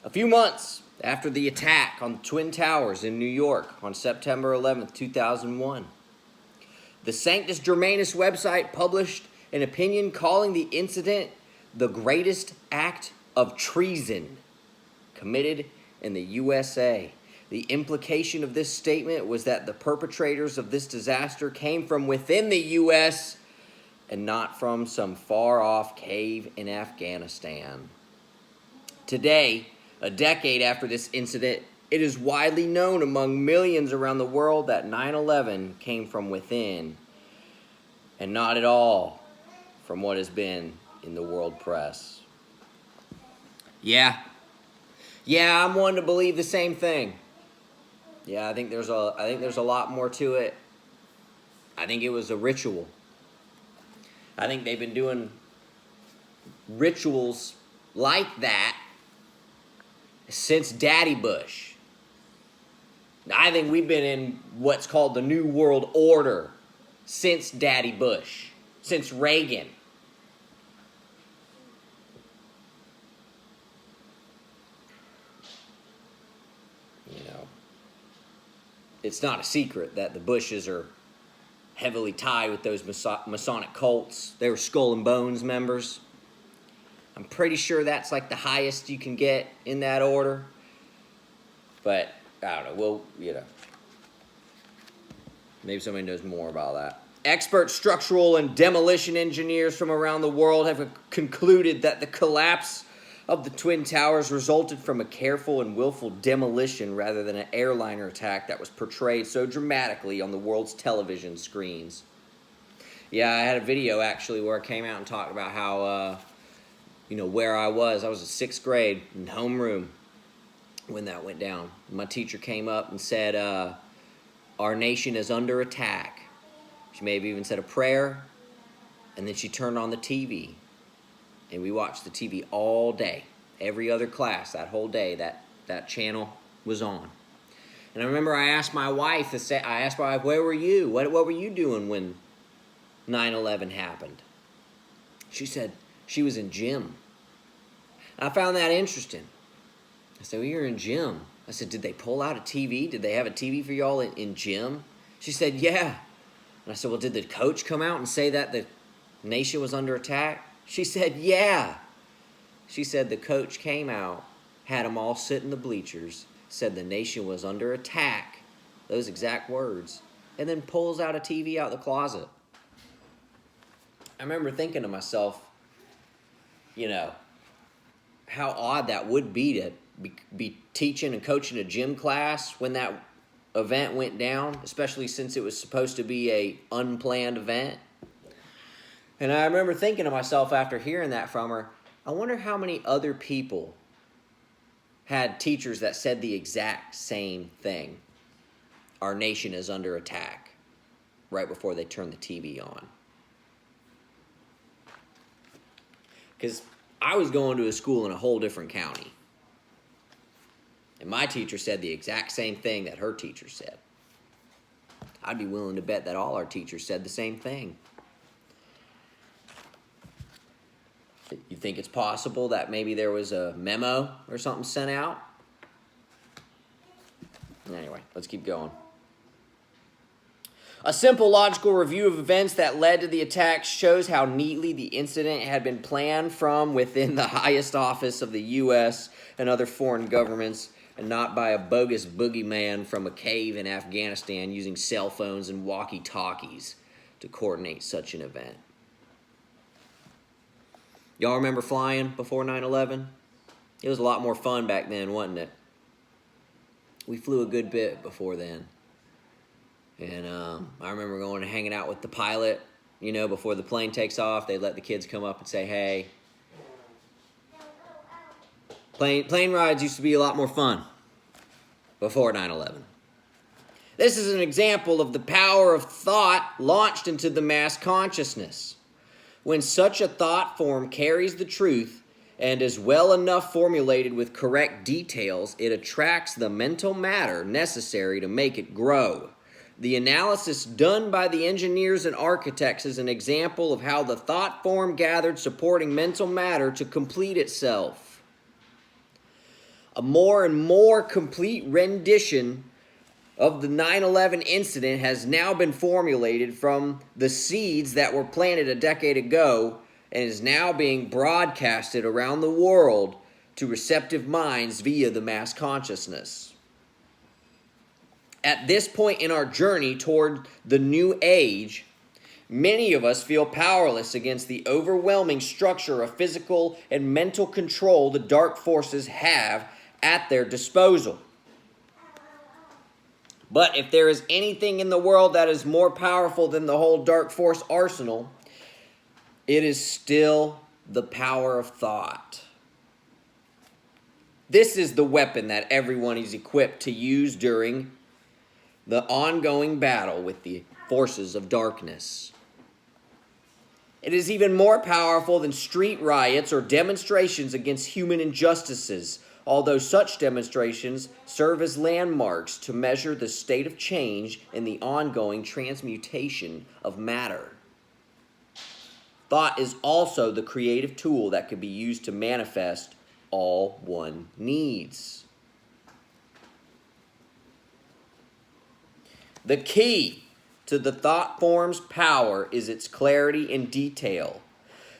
A few months after the attack on the Twin Towers in New York on September 11th, 2001, the Sanctus Germanus website published an opinion calling the incident the greatest act of treason committed in the USA. The implication of this statement was that the perpetrators of this disaster came from within the U.S. and not from some far-off cave in Afghanistan. Today, a decade after this incident, it is widely known among millions around the world that 9/11 came from within and not at all from what has been in the world press. Yeah, I'm one to believe the same thing. Yeah, I think there's a lot more to it. I think it was a ritual. I think they've been doing rituals like that since Daddy Bush. I think we've been in what's called the New World Order since Daddy Bush, since Reagan. You know, it's not a secret that the Bushes are heavily tied with those Masonic cults. They were Skull and Bones members. I'm pretty sure that's like the highest you can get in that order. But, I don't know, maybe somebody knows more about that. Expert structural and demolition engineers from around the world have concluded that the collapse of the Twin Towers resulted from a careful and willful demolition rather than an airliner attack that was portrayed so dramatically on the world's television screens. Yeah, I had a video actually where I came out and talked about how, where I was. I was in 6th grade in homeroom when that went down. My teacher came up and said, our nation is under attack. She maybe even said a prayer, and then she turned on the TV. And we watched the TV all day. Every other class, that whole day, that channel was on. And I remember I asked my wife, where were you? What were you doing when 9/11 happened? She said she was in gym. I found that interesting. I said, well, you're in gym. I said, did they pull out a TV? Did they have a TV for y'all in gym? She said, yeah. And I said, well, did the coach come out and say that the nation was under attack? She said, yeah. She said the coach came out, had them all sit in the bleachers, said the nation was under attack, those exact words, and then pulls out a TV out of the closet. I remember thinking to myself, how odd that would be to be teaching and coaching a gym class when that event went down, especially since it was supposed to be a unplanned event. And I remember thinking to myself after hearing that from her, I wonder how many other people had teachers that said the exact same thing. Our nation is under attack, right before they turned the TV on. Because I was going to a school in a whole different county. And my teacher said the exact same thing that her teacher said. I'd be willing to bet that all our teachers said the same thing. You think it's possible that maybe there was a memo or something sent out? Anyway, let's keep going. A simple logical review of events that led to the attack shows how neatly the incident had been planned from within the highest office of the U.S. and other foreign governments, and not by a bogus boogeyman from a cave in Afghanistan using cell phones and walkie-talkies to coordinate such an event. Y'all remember flying before 9/11? It was a lot more fun back then, wasn't it? We flew a good bit before then. And I remember going and hanging out with the pilot, before the plane takes off. They let the kids come up and say, hey. Plane rides used to be a lot more fun before 9/11. This is an example of the power of thought launched into the mass consciousness. When such a thought form carries the truth and is well enough formulated with correct details, it attracts the mental matter necessary to make it grow. The analysis done by the engineers and architects is an example of how the thought form gathered supporting mental matter to complete itself. A more and more complete rendition of the 9/11 incident has now been formulated from the seeds that were planted a decade ago and is now being broadcasted around the world to receptive minds via the mass consciousness. At this point in our journey toward the new age, many of us feel powerless against the overwhelming structure of physical and mental control the dark forces have at their disposal. But if there is anything in the world that is more powerful than the whole dark force arsenal, it is still the power of thought. This is the weapon that everyone is equipped to use during the ongoing battle with the forces of darkness. It is even more powerful than street riots or demonstrations against human injustices, although such demonstrations serve as landmarks to measure the state of change in the ongoing transmutation of matter. Thought is also the creative tool that can be used to manifest all one needs. The key to the thought form's power is its clarity and detail.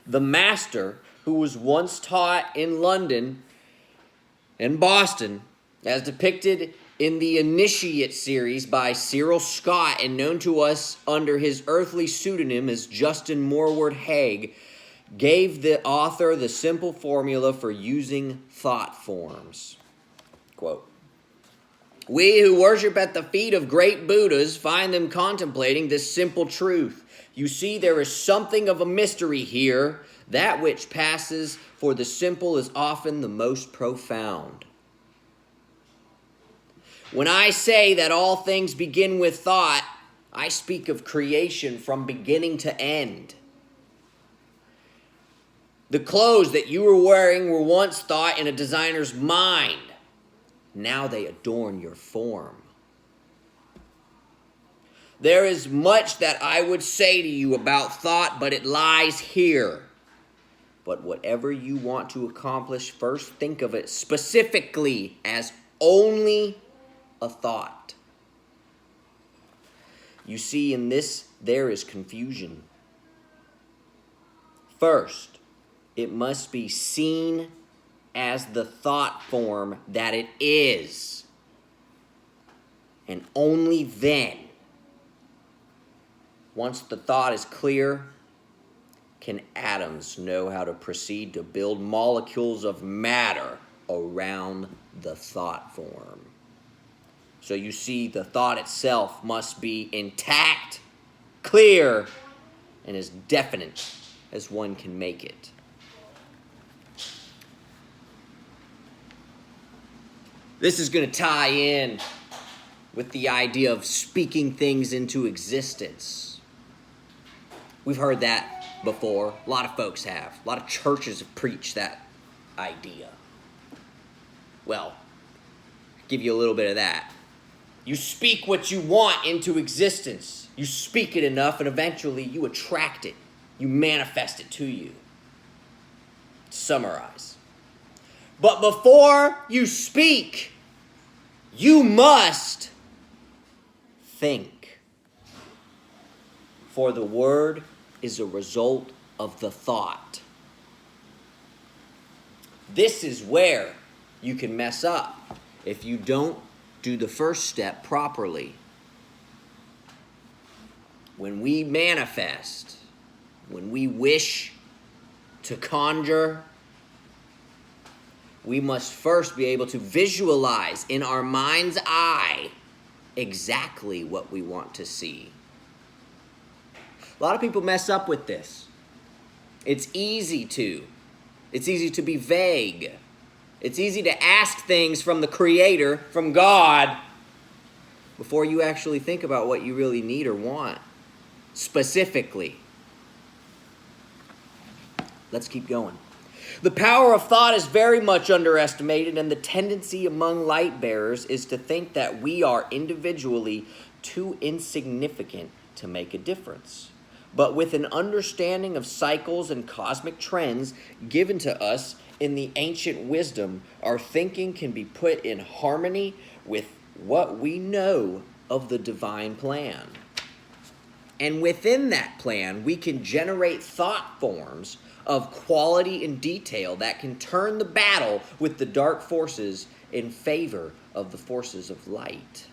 The master, who was once taught in London and Boston, as depicted in the Initiate series by Cyril Scott and known to us under his earthly pseudonym as Justin Morward Hague, gave the author the simple formula for using thought forms. Quote, "We who worship at the feet of great Buddhas find them contemplating this simple truth. You see, there is something of a mystery here. That which passes for the simple is often the most profound." When I say that all things begin with thought, I speak of creation from beginning to end. The clothes that you were wearing were once thought in a designer's mind. Now they adorn your form. There is much that I would say to you about thought, but it lies here. But whatever you want to accomplish, first think of it specifically as only a thought. You see, in this, there is confusion. First, it must be seen as the thought form that it is. And only then, once the thought is clear, can atoms know how to proceed to build molecules of matter around the thought form. So you see, the thought itself must be intact, clear, and as definite as one can make it. This is going to tie in with the idea of speaking things into existence. We've heard that before. A lot of folks have. A lot of churches have preached that idea. Well, I'll give you a little bit of that. You speak what you want into existence. You speak it enough, and eventually you attract it. You manifest it to you. To summarize. But before you speak, you must think. For the word is a result of the thought. This is where you can mess up if you don't do the first step properly. When we manifest, when we wish to conjure, we must first be able to visualize in our mind's eye exactly what we want to see. A lot of people mess up with this. It's easy to be vague. It's easy to ask things from the Creator, from God, before you actually think about what you really need or want specifically. Let's keep going. The power of thought is very much underestimated, and the tendency among light bearers is to think that we are individually too insignificant to make a difference. But with an understanding of cycles and cosmic trends given to us in the ancient wisdom, our thinking can be put in harmony with what we know of the divine plan. And within that plan, we can generate thought forms of quality and detail that can turn the battle with the dark forces in favor of the forces of light.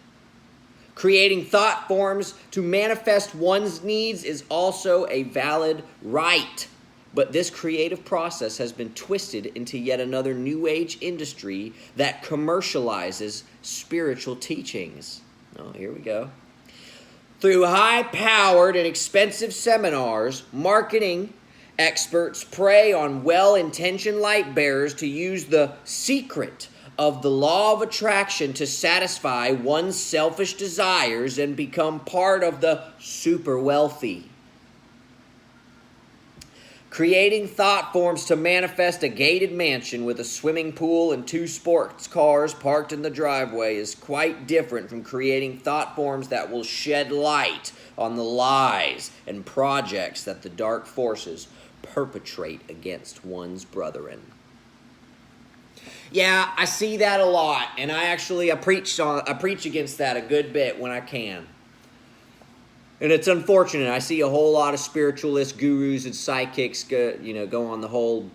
Creating thought forms to manifest one's needs is also a valid right. But this creative process has been twisted into yet another new age industry that commercializes spiritual teachings. Oh, here we go. Through high-powered and expensive seminars, marketing experts prey on well-intentioned light bearers to use the secret of the law of attraction to satisfy one's selfish desires and become part of the super wealthy. Creating thought forms to manifest a gated mansion with a swimming pool and 2 sports cars parked in the driveway is quite different from creating thought forms that will shed light on the lies and projects that the dark forces perpetrate against one's brethren. Yeah, I see that a lot, and I preach against that a good bit when I can. And it's unfortunate. I see a whole lot of spiritualists, gurus, and psychics go on the whole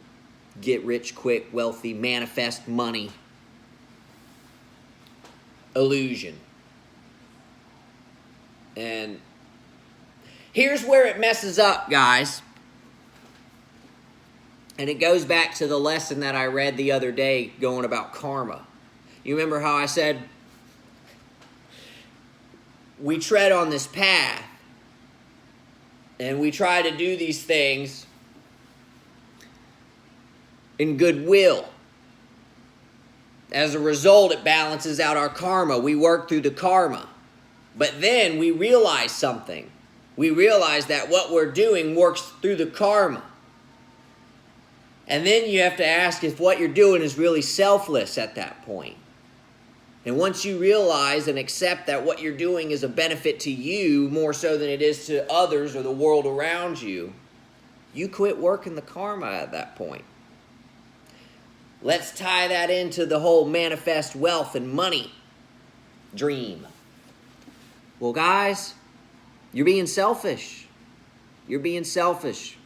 get rich quick, wealthy, manifest money illusion. And here's where it messes up, guys. And it goes back to the lesson that I read the other day going about karma. You remember how I said we tread on this path and we try to do these things in goodwill. As a result, it balances out our karma. We work through the karma. But then we realize something. We realize that what we're doing works through the karma. And then you have to ask if what you're doing is really selfless at that point. And once you realize and accept that what you're doing is a benefit to you more so than it is to others or the world around you, you quit working the karma at that point. Let's tie that into the whole manifest wealth and money dream. Well, guys, you're being selfish. You're being selfish.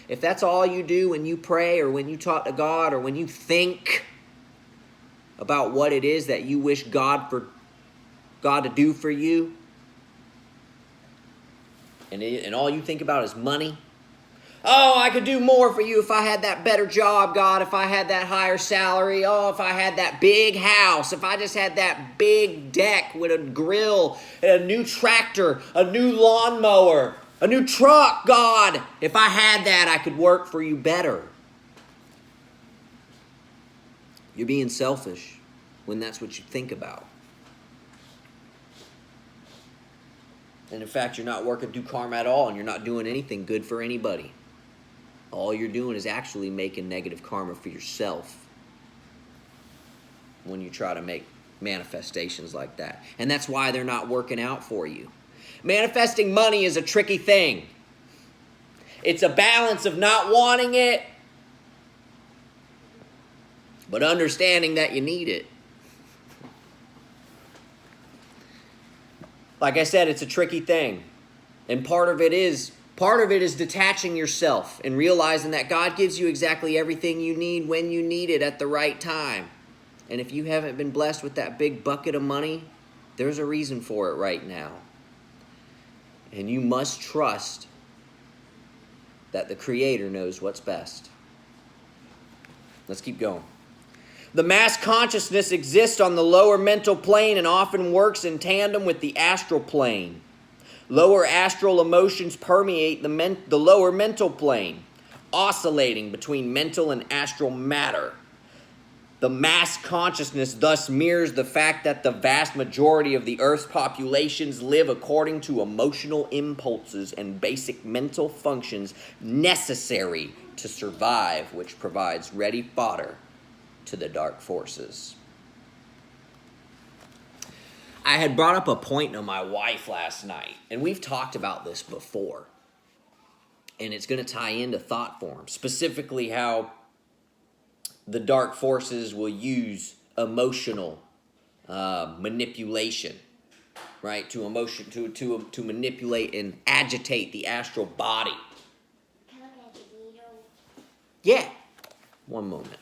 If that's all you do when you pray or when you talk to God or when you think about what it is that you wish God to do for you, and all you think about is money. Oh, I could do more for you if I had that better job, God, if I had that higher salary. Oh, if I had that big house, if I just had that big deck with a grill, and a new tractor, a new lawnmower, a new truck, God. If I had that, I could work for you better. You're being selfish when that's what you think about. And in fact, you're not working through karma at all, and you're not doing anything good for anybody. All you're doing is actually making negative karma for yourself when you try to make manifestations like that. And that's why they're not working out for you. Manifesting money is a tricky thing. It's a balance of not wanting it, but understanding that you need it. Like I said, it's a tricky thing. And part of it is detaching yourself and realizing that God gives you exactly everything you need when you need it at the right time. And if you haven't been blessed with that big bucket of money, there's a reason for it right now. And you must trust that the Creator knows what's best. Let's keep going. The mass consciousness exists on the lower mental plane and often works in tandem with the astral plane. Lower astral emotions permeate the lower mental plane, oscillating between mental and astral matter. The mass consciousness thus mirrors the fact that the vast majority of the Earth's populations live according to emotional impulses and basic mental functions necessary to survive, which provides ready fodder to the dark forces. I had brought up a point to my wife last night, and we've talked about this before. And it's going to tie into thought form, specifically how the dark forces will use emotional manipulation, right? To manipulate and agitate the astral body. Yeah. One moment.